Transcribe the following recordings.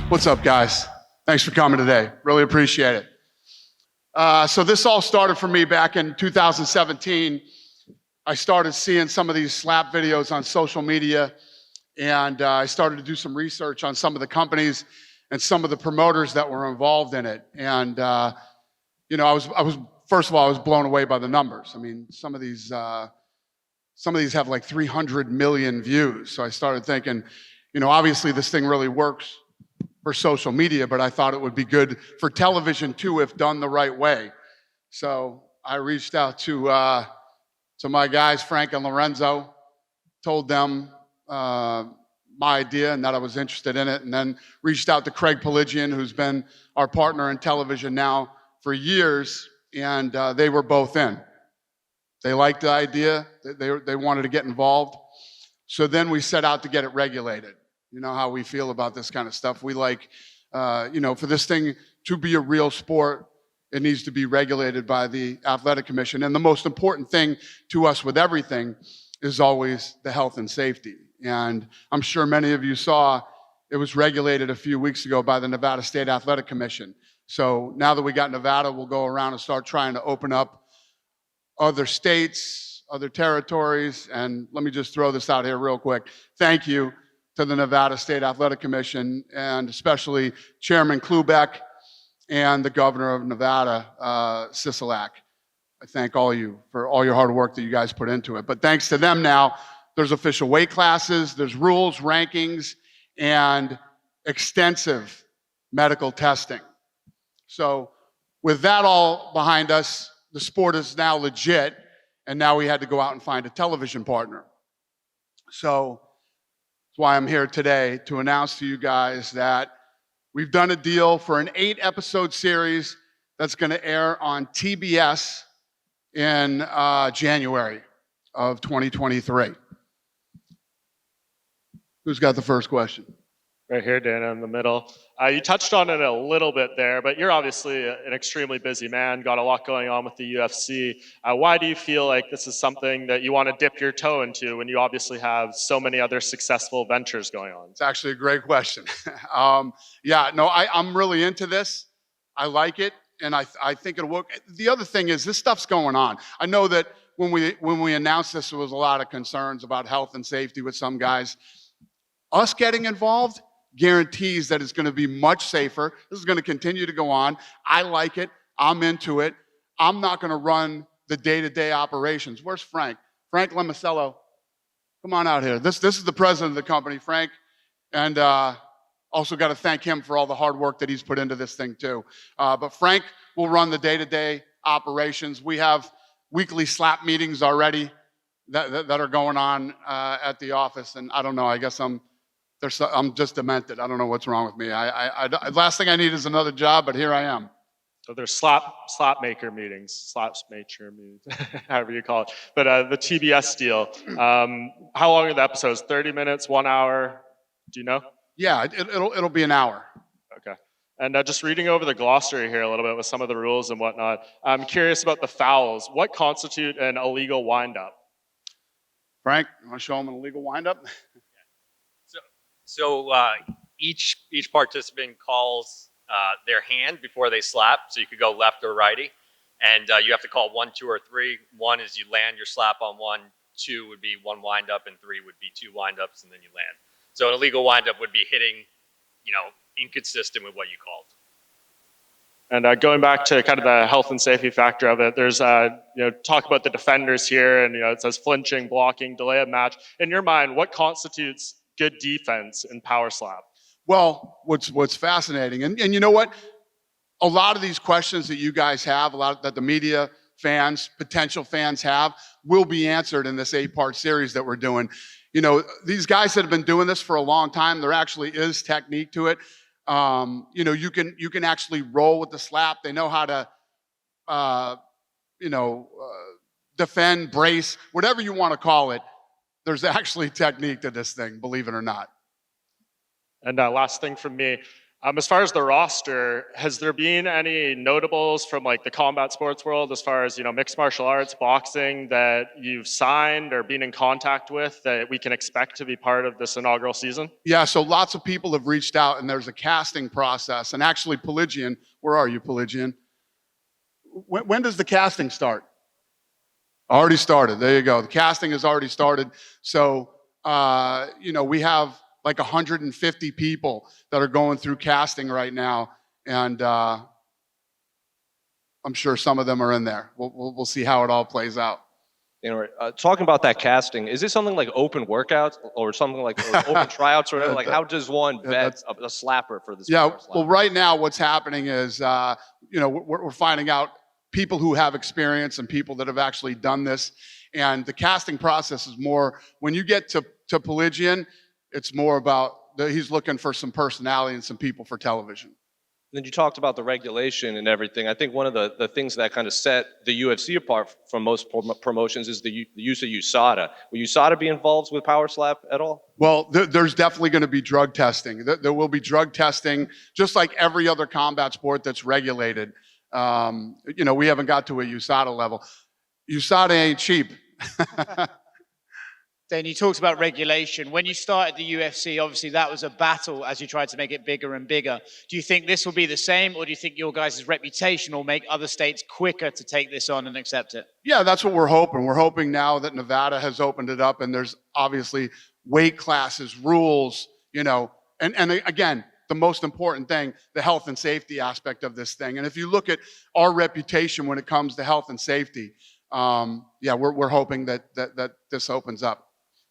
What's up, guys? Thanks for coming today. Really appreciate it. So this all started for me back in 2017. I started seeing some of these slap videos on social media, and I started to do some research on some of the companies and some of the promoters that were involved in it. And you know, I was first of all, I was blown away by the numbers. I mean, some of these have like 300 million views. So I started thinking, you know, obviously this thing really works for social media, but I thought it would be good for television too if done the right way. So I reached out to my guys, Frank and Lorenzo, told them my idea and that I was interested in it, and then reached out to Craig Peligian, who's been our partner in television now for years, and they were both in. They liked the idea, they wanted to get involved. So then we set out to get it regulated. You know how we feel about this kind of stuff. We like, you know, for this thing to be a real sport, it needs to be regulated by the Athletic Commission. And the most important thing to us with everything is always the health and safety. And I'm sure many of you saw it was regulated a few weeks ago by the Nevada State Athletic Commission. So now that we got Nevada, we'll go around and start trying to open up other states, other territories. And let me just throw this out here real quick. Thank you to the Nevada State Athletic Commission, and especially Chairman Klubeck and the Governor of Nevada, Sisolak. I thank all of you for all your hard work that you guys put into it. But thanks to them now, there's official weight classes, there's rules, rankings, and extensive medical testing. So with that all behind us, the sport is now legit, and now we had to go out and find a television partner. So that's why I'm here today, to announce to you guys that we've done a deal for an 8-episode series that's going to air on TBS in January of 2023. Who's got the first question? Right here, Dana, in the middle. You touched on it a little bit there, but you're obviously an extremely busy man, got a lot going on with the UFC. Why do you feel like this is something that you want to dip your toe into when you obviously have so many other successful ventures going on? It's actually a great question. Yeah, no, I'm really into this. I like it, and I think it'll work. The other thing is, this stuff's going on. I know that when we announced this, there was a lot of concerns about health and safety with some guys. Us getting involved guarantees that it's going to be much safer. This is going to continue to go on. I like it. I'm into it. I'm not going to run the day-to-day operations. Where's Frank? Frank Lemicello. Come on out here. This is the president of the company, Frank. And also got to thank him for all the hard work that he's put into this thing too. But Frank will run the day-to-day operations. We have weekly slap meetings already that are going on at the office. And I don't know, I guess I'm just demented. I don't know what's wrong with me. Last thing I need is another job, but here I am. So there's slap maker meetings, however you call it. But the TBS deal, how long are the episodes? 30 minutes, 1 hour? Do you know? Yeah, it'll be an hour. Okay. And just reading over the glossary here a little bit with some of the rules and whatnot, I'm curious about the fouls. What constitute an illegal windup? Frank, you want to show them an illegal windup? So each participant calls their hand before they slap. So you could go left or righty, and you have to call 1, 2, or 3. 1 is you land your slap on 1. 2 would be 1 windup, and 3 would be 2 windups, and then you land. So an illegal windup would be hitting, you know, inconsistent with what you called. And going back to kind of the health and safety factor of it, there's you know, talk about the defenders here, and you know, it says flinching, blocking, delay of match. In your mind, what constitutes good defense in PowerSlap? Well, what's fascinating, and you know what? A lot of these questions that you guys have, a lot that the media fans, potential fans have, will be answered in this 8-part series that we're doing. You know, these guys that have been doing this for a long time, there actually is technique to it. You know, you can actually roll with the slap. They know how to, you know, defend, brace, whatever you want to call it. There's actually technique to this thing, believe it or not. And last thing from me, As far as the roster, has there been any notables from like the combat sports world, as far as mixed martial arts, boxing, that you've signed or been in contact with that we can expect to be part of this inaugural season? Yeah, so lots of people have reached out, and there's a casting process. And actually, Pelagian, where are you, Pelagian? When does the casting start? Already started. There you go. The casting has already started. So, we have like 150 people that are going through casting right now, and I'm sure some of them are in there. We'll see how it all plays out. Talking about that casting, is this something like open workworkouts or something like or open tryouts or whatever? Like, how does one vet a slapper for this? Yeah, well, right now what's happening is, we're finding out people who have experience and people that have actually done this. And the casting process is more, when you get to Pelagian, it's more about, he's looking for some personality and some people for television. Then you talked about the regulation and everything. I think one of the things that kind of set the UFC apart from most promotions is the use of USADA. Will USADA be involved with PowerSlap at all? Well, there's definitely going to be drug testing. There will be drug testing, just like every other combat sport that's regulated. We haven't got to a USADA level. USADA ain't cheap. Then you talked about regulation. When you started the UFC, obviously that was a battle as you tried to make it bigger and bigger. Do you think this will be the same, or do you think your guys' reputation will make other states quicker to take this on and accept it? Yeah, that's what we're hoping. We're hoping now that Nevada has opened it up, and there's obviously weight classes, rules, and again, the most important thing, the health and safety aspect of this thing. And if you look at our reputation when it comes to health and safety, we're hoping that this opens up.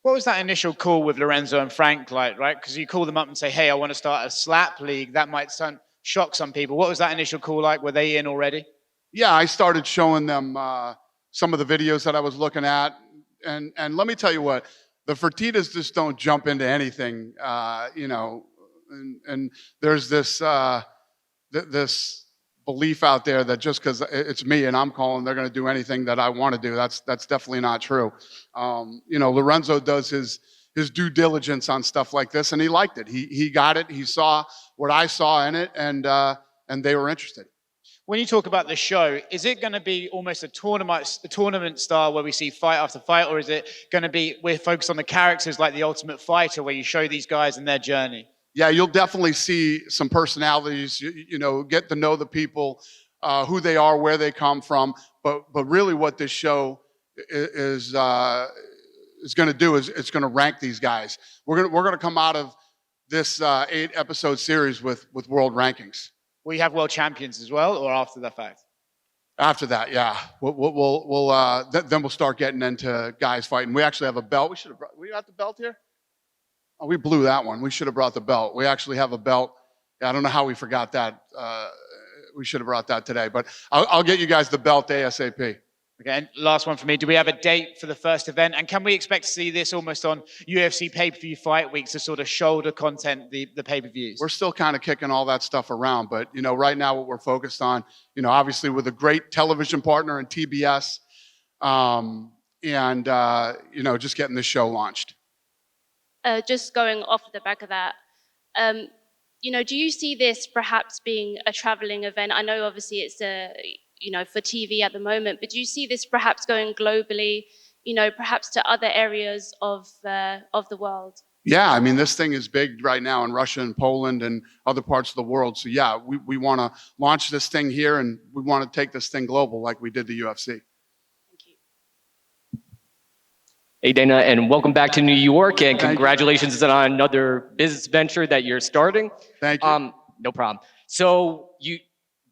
What was that initial call with Lorenzo and Frank like, right? Because you call them up and say, hey, I want to start a slap league. That might shock some people. What was that initial call like? Were they in already? Yeah, I started showing them some of the videos that I was looking at. And let me tell you what, the Fertittas just don't jump into anything, and there's this belief out there that just because it's me and I'm calling, they're going to do anything that I want to do. That's definitely not true. Lorenzo does his due diligence on stuff like this, and he liked it. He got it. He saw what I saw in it, and they were interested. When you talk about the show, is it going to be almost a tournament style where we see fight after fight, or is it going to be we're focused on the characters like The Ultimate Fighter, where you show these guys and their journey? Yeah, you'll definitely see some personalities, get to know the people, who they are, where they come from. But really what this show is going to do is it's going to rank these guys. We're going to come out of this 8-episode series with world rankings. Will you have world champions as well, or after the fact? After that, yeah. Then we'll start getting into guys fighting. We actually have a belt. We got the belt here? Oh, we blew that one. We should have brought the belt. We actually have a belt. I don't know how we forgot that. We should have brought that today. But I'll get you guys the belt ASAP. Okay, and last one for me. Do we have a date for the first event? And can we expect to see this almost on UFC pay-per-view fight weeks to sort of shoulder content, the pay-per-views? We're still kind of kicking all that stuff around. But, right now what we're focused on, obviously with a great television partner in TBS, just getting this show launched. Just going off the back of that, do you see this perhaps being a traveling event? I know obviously it's for TV at the moment, but do you see this perhaps going globally, perhaps to other areas of the world? Yeah, I mean, this thing is big right now in Russia and Poland and other parts of the world. So yeah, we want to launch this thing here, and we want to take this thing global like we did the UFC. Hey, Dana, and welcome back to New York, and congratulations on another business venture that you're starting. Thank you. No problem. So you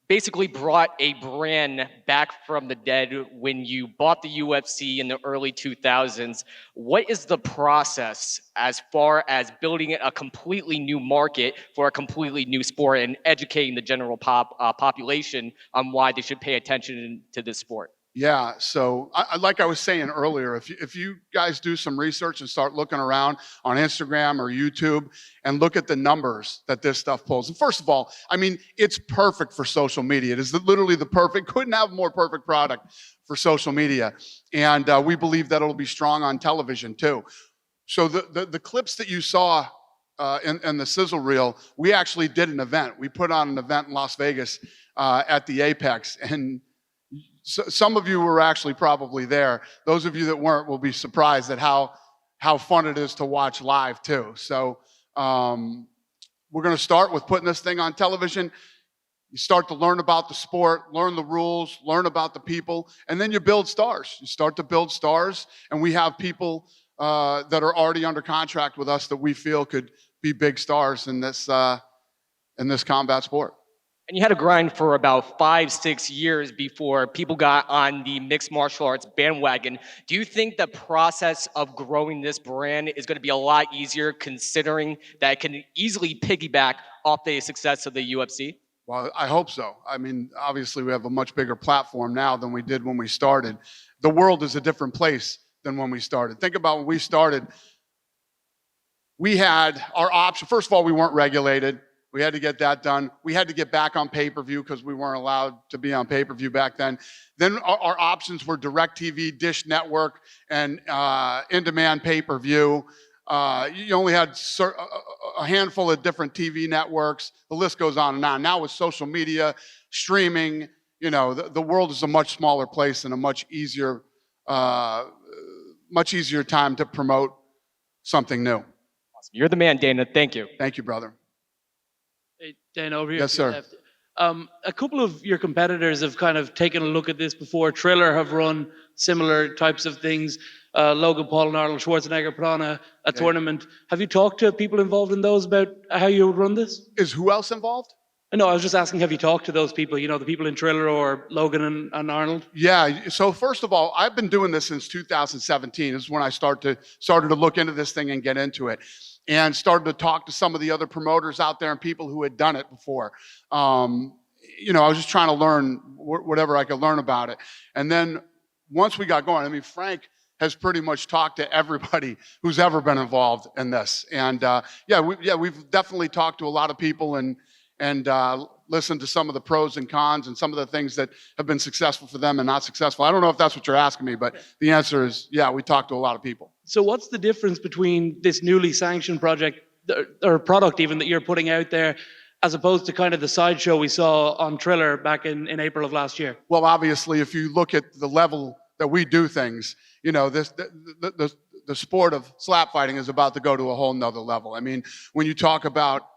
basically brought a brand back from the dead when you bought the UFC in the early 2000s. What is the process as far as building a completely new market for a completely new sport and educating the general population on why they should pay attention to this sport? Yeah, so like I was saying earlier, if you guys do some research and start looking around on Instagram or YouTube and look at the numbers that this stuff pulls. And first of all, I mean, it's perfect for social media. It is literally couldn't have a more perfect product for social media. And we believe that it'll be strong on television too. So the clips that you saw in the sizzle reel, we actually did an event. We put on an event in Las Vegas at the Apex, and some of you were actually probably there. Those of you that weren't will be surprised at how fun it is to watch live too. So we're going to start with putting this thing on television. You start to learn about the sport, learn the rules, learn about the people, and then you build stars. You start to build stars, and we have people that are already under contract with us that we feel could be big stars in this combat sport. And you had to grind for about 5-6 years before people got on the mixed martial arts bandwagon. Do you think the process of growing this brand is going to be a lot easier, considering that it can easily piggyback off the success of the UFC? Well, I hope so. I mean, obviously we have a much bigger platform now than we did when we started. The world is a different place than when we started. Think about when we started, we had our option. First of all, we weren't regulated. We had to get that done. We had to get back on pay-per-view because we weren't allowed to be on pay-per-view back then. Then our options were DirecTV, Dish Network, and in-demand pay-per-view. You only had a handful of different TV networks. The list goes on and on. Now with social media, streaming, the world is a much smaller place and a much easier time to promote something new. Awesome. You're the man, Dana. Thank you. Thank you, brother. Hey, Dana, over here. Yes, sir. A couple of your competitors have kind of taken a look at this before. Triller have run similar types of things. Logan Paul and Arnold Schwarzenegger put on a tournament. Have you talked to people involved in those about how you would run this? Is who else involved? No, I was just asking, have you talked to those people, the people in Triller or Logan and Arnold? Yeah, so first of all, I've been doing this since 2017. This is when I started to look into this thing and get into it. And started to talk to some of the other promoters out there and people who had done it before. I was just trying to learn whatever I could learn about it. And then once we got going, Frank has pretty much talked to everybody who's ever been involved in this. And we've definitely talked to a lot of people and listened to some of the pros and cons and some of the things that have been successful for them and not successful. I don't know if that's what you're asking me, but the answer is, yeah, we talked to a lot of people. So what's the difference between this newly sanctioned project or product even that you're putting out there as opposed to kind of the sideshow we saw on Triller back in April of last year? Well, obviously, if you look at the level that we do things, the sport of slap fighting is about to go to a whole nother level. When you talk about,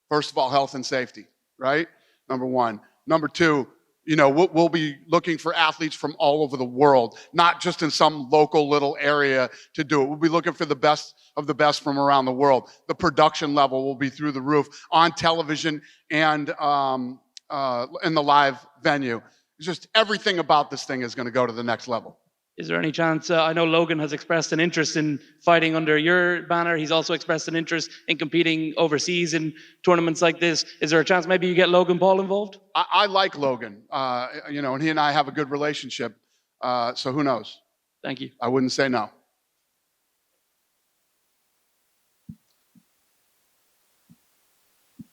first of all, health and safety, right? Number one. Number two, we'll be looking for athletes from all over the world, not just in some local little area to do it. We'll be looking for the best of the best from around the world. The production level will be through the roof on television and in the live venue. Just everything about this thing is going to go to the next level. Is there any chance, I know Logan has expressed an interest in fighting under your banner. He's also expressed an interest in competing overseas in tournaments like this. Is there a chance maybe you get Logan Paul involved? I like Logan, and he and I have a good relationship. So who knows? Thank you. I wouldn't say no.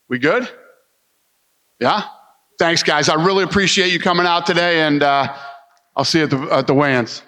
We good? Yeah? Thanks, guys. I really appreciate you coming out today, and I'll see you at the weigh-ins.